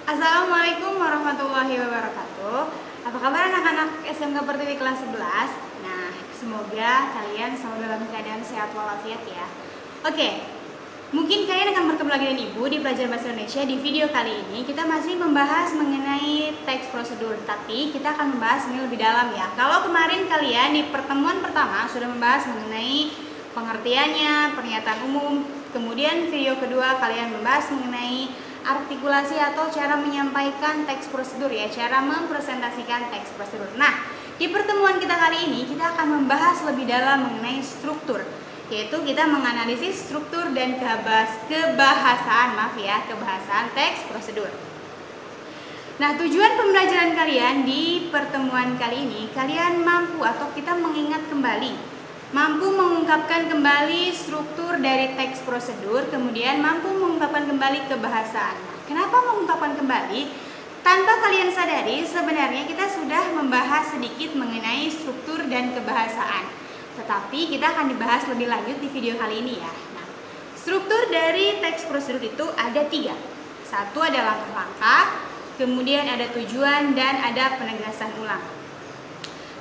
Assalamualaikum warahmatullahi wabarakatuh. Apa kabar anak-anak SMK Pertiwi kelas 11? Nah, semoga kalian selalu dalam keadaan sehat walafiat ya. Oke, mungkin kalian akan bertemu lagi dengan Ibu di Pelajaran Bahasa Indonesia. Di video kali ini kita masih membahas mengenai teks prosedur, tapi kita akan membahas ini lebih dalam ya. Kalau kemarin kalian di pertemuan pertama sudah membahas mengenai pengertiannya, pernyataan umum, kemudian video kedua kalian membahas mengenai artikulasi atau cara menyampaikan teks prosedur ya, cara mempresentasikan teks prosedur. Nah, di pertemuan kita kali ini kita akan membahas lebih dalam mengenai struktur, yaitu kita menganalisis struktur dan kebahasaan teks prosedur. Nah, tujuan pembelajaran kalian di pertemuan kali ini, kalian mampu atau kita mengingat kembali, mampu mengungkapkan kembali struktur dari teks prosedur, kemudian mampu mengungkapkan kembali kebahasaan. Kenapa mengungkapkan kembali? Tanpa kalian sadari, sebenarnya kita sudah membahas sedikit mengenai struktur dan kebahasaan. Tetapi kita akan dibahas lebih lanjut di video kali ini ya. Nah, struktur dari teks prosedur itu ada 3. Satu ada langkah-langkah, kemudian ada tujuan, dan ada penegasan ulang.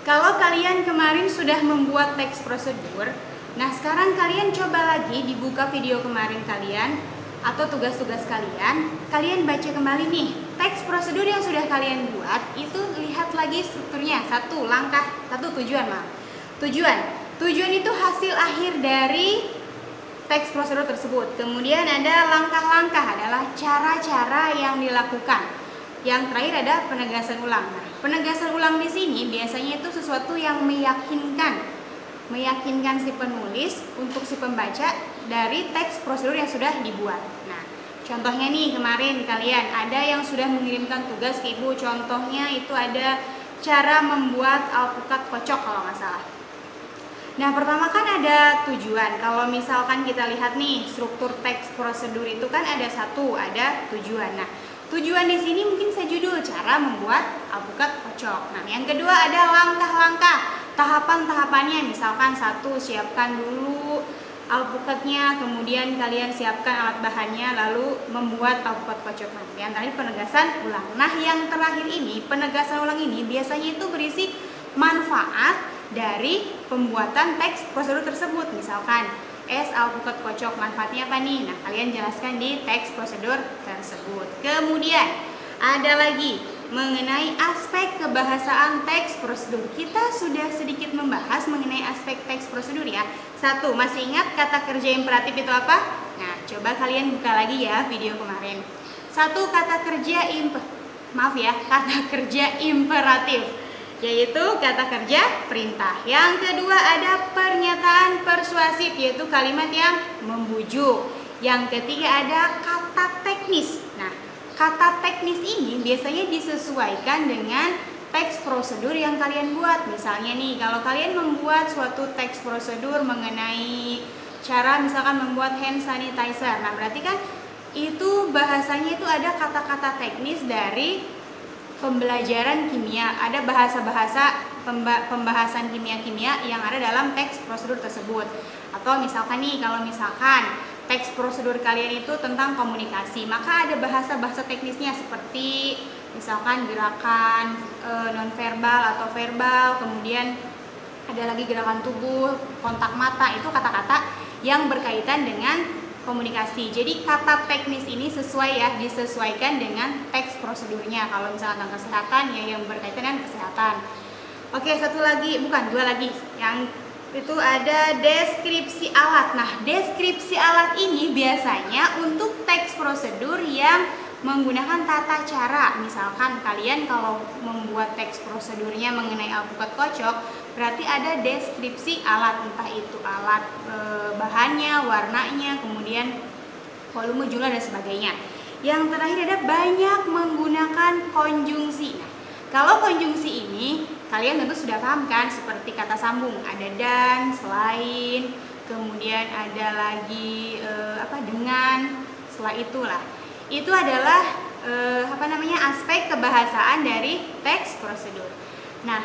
Kalau kalian kemarin sudah membuat teks prosedur, nah sekarang kalian coba lagi dibuka video kemarin kalian atau tugas-tugas kalian baca kembali nih teks prosedur yang sudah kalian buat, itu lihat lagi strukturnya. Tujuan itu hasil akhir dari teks prosedur tersebut. Kemudian ada langkah-langkah, adalah cara-cara yang dilakukan. Yang terakhir ada penegasan ulang. Nah, penegasan ulang di sini biasanya itu sesuatu yang meyakinkan si penulis untuk si pembaca dari teks prosedur yang sudah dibuat. Nah, contohnya nih kemarin kalian ada yang sudah mengirimkan tugas ke Ibu. Contohnya itu ada cara membuat alpukat kocok kalau nggak salah. Nah, pertama kan ada tujuan. Kalau misalkan kita lihat nih struktur teks prosedur itu kan ada tujuan. Nah, tujuan di sini mungkin saya judul cara membuat alpukat kocok. Nah, yang kedua ada langkah-langkah, tahapan-tahapannya. Misalkan 1, siapkan dulu alpukatnya, kemudian kalian siapkan alat bahannya, lalu membuat alpukat kocok. Nah, yang terakhir penegasan ulang. Nah, yang terakhir ini, penegasan ulang ini biasanya itu berisi manfaat dari pembuatan teks prosedur tersebut. Misalkan es alpukat kocok, manfaatnya apa nih? Nah, kalian jelaskan di teks prosedur tersebut. Kemudian ada lagi mengenai aspek kebahasaan teks prosedur. Kita sudah sedikit membahas mengenai aspek teks prosedur ya. 1, masih ingat kata kerja imperatif itu apa? Nah, coba kalian buka lagi ya video kemarin. 1, kata kerja imperatif, yaitu kata kerja perintah. Yang kedua ada pernyataan persuasif, yaitu kalimat yang membujuk. Yang ketiga ada kata teknis. Nah, kata teknis ini biasanya disesuaikan dengan teks prosedur yang kalian buat. Misalnya nih, kalau kalian membuat suatu teks prosedur mengenai cara misalkan membuat hand sanitizer, nah berarti kan itu bahasanya itu ada kata-kata teknis dari pembelajaran kimia, ada bahasa-bahasa pembahasan kimia-kimia yang ada dalam teks prosedur tersebut. Atau misalkan nih, kalau misalkan teks prosedur kalian itu tentang komunikasi, maka ada bahasa-bahasa teknisnya seperti misalkan gerakan nonverbal atau verbal, kemudian ada lagi gerakan tubuh, kontak mata, itu kata-kata yang berkaitan dengan komunikasi. Jadi kata teknis ini disesuaikan dengan teks prosedurnya. Kalau misalkan tentang kesehatan ya yang berkaitan dengan kesehatan. Oke, dua lagi. Yang itu ada deskripsi alat. Nah, deskripsi alat ini biasanya untuk teks prosedur yang menggunakan tata cara. Misalkan kalian kalau membuat teks prosedurnya mengenai alpukat kocok, berarti ada deskripsi alat, entah itu alat bahannya, warnanya, kemudian volume, jumlah, dan sebagainya. Yang terakhir ada banyak menggunakan konjungsi. Nah, kalau konjungsi ini kalian tentu sudah paham kan, seperti kata sambung, ada dan, selain, kemudian ada lagi dengan, setelah itulah. Itu adalah aspek kebahasaan dari teks prosedur. Nah,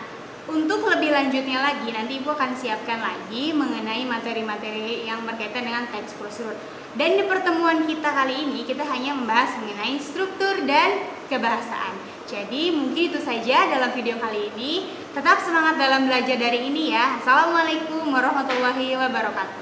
Untuk lebih lanjutnya lagi, nanti Ibu akan siapkan lagi mengenai materi-materi yang berkaitan dengan teks prosedur. Dan di pertemuan kita kali ini, kita hanya membahas mengenai struktur dan kebahasaan. Jadi mungkin itu saja dalam video kali ini. Tetap semangat dalam belajar dari ini ya. Assalamualaikum warahmatullahi wabarakatuh.